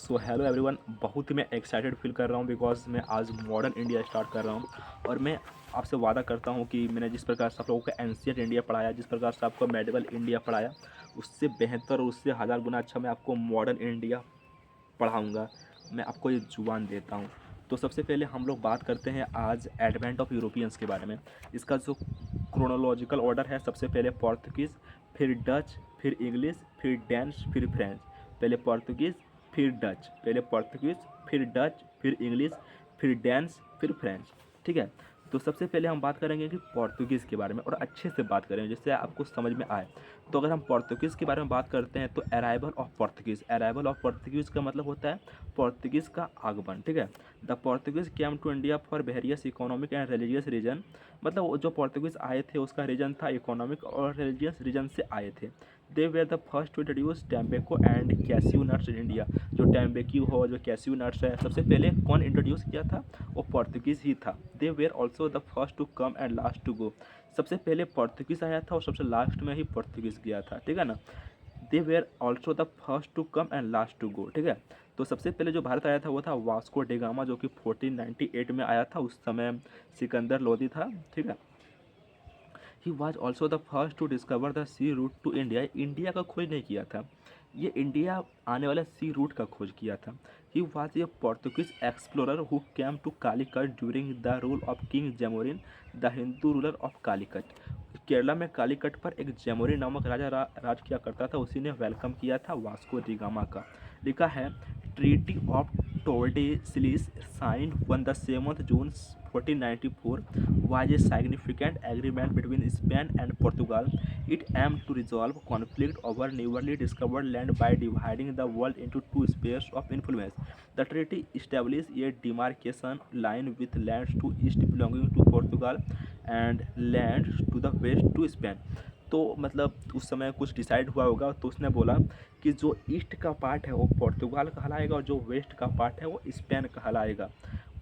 So hello everyone, बहुत ही मैं excited feel कर रहा हूँ बिकॉज मैं आज मॉडर्न इंडिया स्टार्ट कर रहा हूँ। और मैं आपसे वादा करता हूँ कि मैंने जिस प्रकार से आप लोगों को एंशियंट इंडिया पढ़ाया, जिस प्रकार से आपको मेडिवल इंडिया पढ़ाया, उससे बेहतर और उससे हज़ार गुना अच्छा मैं आपको मॉडर्न इंडिया पढ़ाऊँगा। मैं आपको ये जुबान देता हूँ। तो सबसे पहले हम लोग बात करते हैं आज एडवेंट ऑफ यूरोपियंस के बारे में। इसका जो क्रोनोलॉजिकल ऑर्डर है, सबसे पहले पोर्तुगीज़, फिर डच, फिर इंग्लिश, फिर डेनिश, फिर फ्रेंच। पहले पोर्तुगीज़, फिर डच, पहले पोर्तुगीज़, फिर डच, फिर इंग्लिश, फिर डेनिश, फिर फ्रेंच। ठीक है। तो सबसे पहले हम बात करेंगे कि पोर्तुगीज़ के बारे में, और अच्छे से बात करेंगे जिससे आपको समझ में आए। तो अगर हम पोर्तुगीज़ के बारे में बात करते हैं तो arrival of Portuguese, arrival of Portuguese का मतलब होता है पोर्तुगीज़ का आगमन। ठीक है। The Portuguese came to India for various economic and religious reason. मतलब वो जो पोर्तुगीज़ आए थे उसका रीजन था इकोनॉमिक और रिलीजियस रीजन से आए थे। They were the first to introduce tobacco and cashew nuts in India. जो टैम्बेक्यू हो, जो कैस्यू नट्स है, सबसे पहले कौन इंट्रोड्यूस किया था? वो पोर्तुगीज़ ही था। They were also the first to come and last to go. सबसे पहले पोर्तुगीज़ आया था और सबसे लास्ट में ही पोर्तुगीज़ गया था। ठीक है ना। They were also the first to come and last to go. ठीक है। तो सबसे पहले जो भारत आया था वो था वास्को डिगामा, जो कि 1498 में आया था। उस समय सिकंदर लोदी था। ठीक है। He was also the first to discover the sea route to India. India का खोज नहीं किया था, ये इंडिया आने वाले सी रूट का खोज किया था। He was a Portuguese explorer who came to Calicut during the rule of king Zamorin, the Hindu ruler of Calicut. Kerala में कालीकट पर एक जमोरिन नामक राजा राज किया करता था, उसी ने वेलकम किया था वास्को डी गामा का। लिखा है treaty of Tordesillas signed on the 7th June 1494 was a significant agreement between Spain and Portugal. It aimed to resolve conflict over newly discovered land by dividing the world into two spheres of influence. The treaty established a demarcation line with lands to east belonging to Portugal and lands to the west to Spain. तो मतलब उस समय कुछ decide हुआ होगा, तो उसने बोला कि जो ईस्ट का पार्ट है वो पोर्तुगाल कहलाएगा और जो वेस्ट का पार्ट है वो स्पेन कहलाएगा।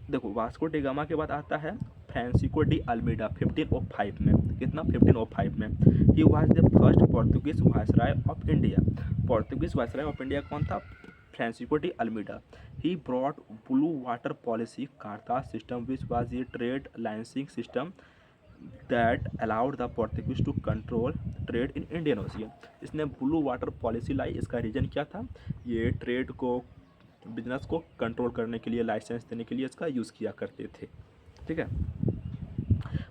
देखो, वास्को डी गामा के बाद आता है फ्रांसिस्को डी अल्मीडा 1505 में। कितना? 1505 में। He was the first Portuguese viceroy of India. Portuguese viceroy of India कौन था? Francisco de Almeida. He brought blue water policy cartaz system which was a trade licensing system that allowed the Portuguese to control trade in Indian Ocean. इसने blue water policy लाई। इसका reason क्या था? ये trade को, business को control करने के लिए, लाइसेंस देने के लिए इसका यूज़ किया करते थे। ठीक है।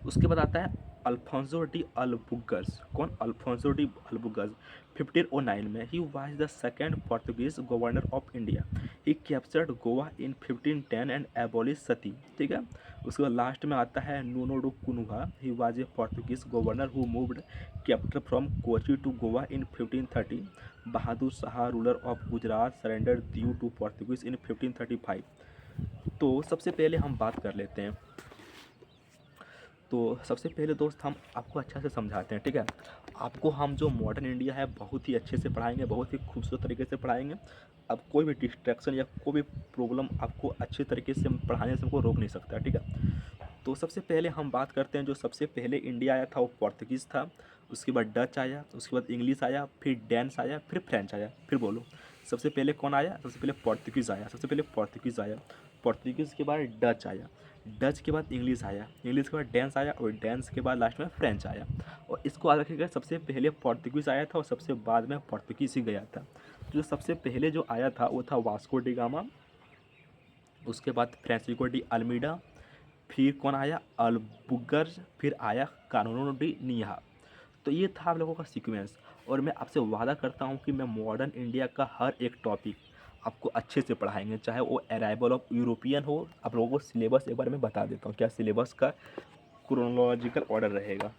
उसके बाद आता है अल्फोंसो डी अल्बुकर्स। कौन? अल्फोंसो डी अल्बुकर्स 1509 में। He was the second Portuguese governor of India. He captured Goa in 1510 and abolish sati. ठीक है। उसके बाद लास्ट में आता है Nuno da Cunha. He was a Portuguese governor who moved capital from Kochi to Goa in 1530। Bahadur Shah ruler of Gujarat surrender Diu to Portuguese in 1535। तो सबसे पहले हम बात कर लेते हैं। तो सबसे पहले दोस्त हम आपको अच्छा से समझाते हैं। ठीक है। आपको हम जो मॉडर्न इंडिया है बहुत ही अच्छे से पढ़ाएंगे, बहुत ही खूबसूरत तरीके से पढ़ाएंगे। अब कोई भी डिस्ट्रैक्शन या कोई भी प्रॉब्लम आपको अच्छे तरीके से पढ़ाने से हमको रोक नहीं सकता। ठीक है। तो सबसे पहले हम बात करते हैं, जो सबसे पहले इंडिया आया था वो पोर्तुगीज़ था। उसके बाद डच आया, उसके बाद इंग्लिश आया, फिर डेनिश आया, फिर फ्रेंच आया। फिर बोलो, सबसे पहले कौन आया? सबसे पहले पोर्तुगीज़ आया। सबसे पहले पोर्तुगीज़ आया। पोर्तुगीज़ के बाद डच आया। डच के बाद इंग्लिश आया। इंग्लिश के बाद डेंस आया और डेंस के बाद लास्ट में फ्रेंच आया। और इसको याद रखिएगा, सबसे पहले पोर्तुगीज़ आया था और सबसे बाद में पोर्तुगीज़ ही गया था। जो सबसे पहले जो आया था वो था वास्को डी गामा। उसके बाद फ्रांसिस्को डी अल्मीडा। फिर कौन आया? अल्बुकर्क। फिर आया कानूनो डी निहा। तो ये था आप लोगों का सीक्वेंस। और मैं आपसे वादा करता हूँ कि मैं मॉडर्न इंडिया का हर एक टॉपिक आपको अच्छे से पढ़ाएंगे, चाहे वो अराइवल ऑफ यूरोपियन हो। आप लोगों को सिलेबस एक बार मैं बता देता हूँ क्या सिलेबस का क्रोनोलॉजिकल ऑर्डर रहेगा।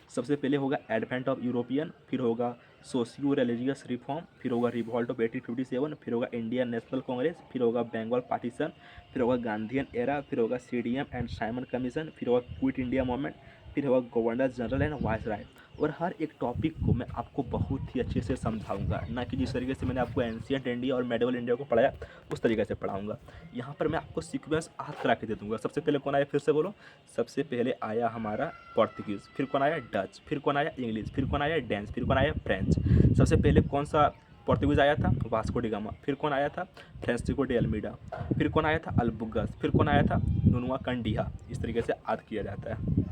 सबसे पहले होगा एडवेंट ऑफ यूरोपियन, फिर होगा सोशियो रिलीजियस रिफॉर्म, फिर होगा रिवॉल्ट ऑफ 1857, फिर होगा इंडियन नेशनल कांग्रेस, फिर होगा बंगाल पार्टीशन, फिर होगा गांधीयन एरा, फिर होगा सीडीएम एंड साइमन कमीशन, फिर होगा क्विट इंडिया मूवमेंट, फिर होगा गवर्नर जनरल एंड वायसराय। और हर एक टॉपिक को मैं आपको बहुत ही अच्छे से समझाऊंगा, ना कि जिस तरीके से मैंने आपको एंशियंट इंडिया और मेडिवल इंडिया को पढ़ाया उस तरीके से पढ़ाऊंगा। यहाँ पर मैं आपको सीक्वेंस याद करा के दे दूंगा। सबसे पहले कौन आया, फिर से बोलो। सबसे पहले आया हमारा पोर्तुगीज़, फिर कौन आया डच, फिर कौन आया इंग्लिश, फिर कौन आया डेंस, फिर कौन आया फ्रेंच। सबसे पहले कौन सा पोर्तुगीज़ आया था, वास्को डी गामा। फिर कौन आया था, फ्रांसिस्को de अल्मीडा। फिर कौन आया था, अल्बुगस। फिर कौन आया था, नुनुआ कंडिहा। इस तरीके से याद किया जाता है।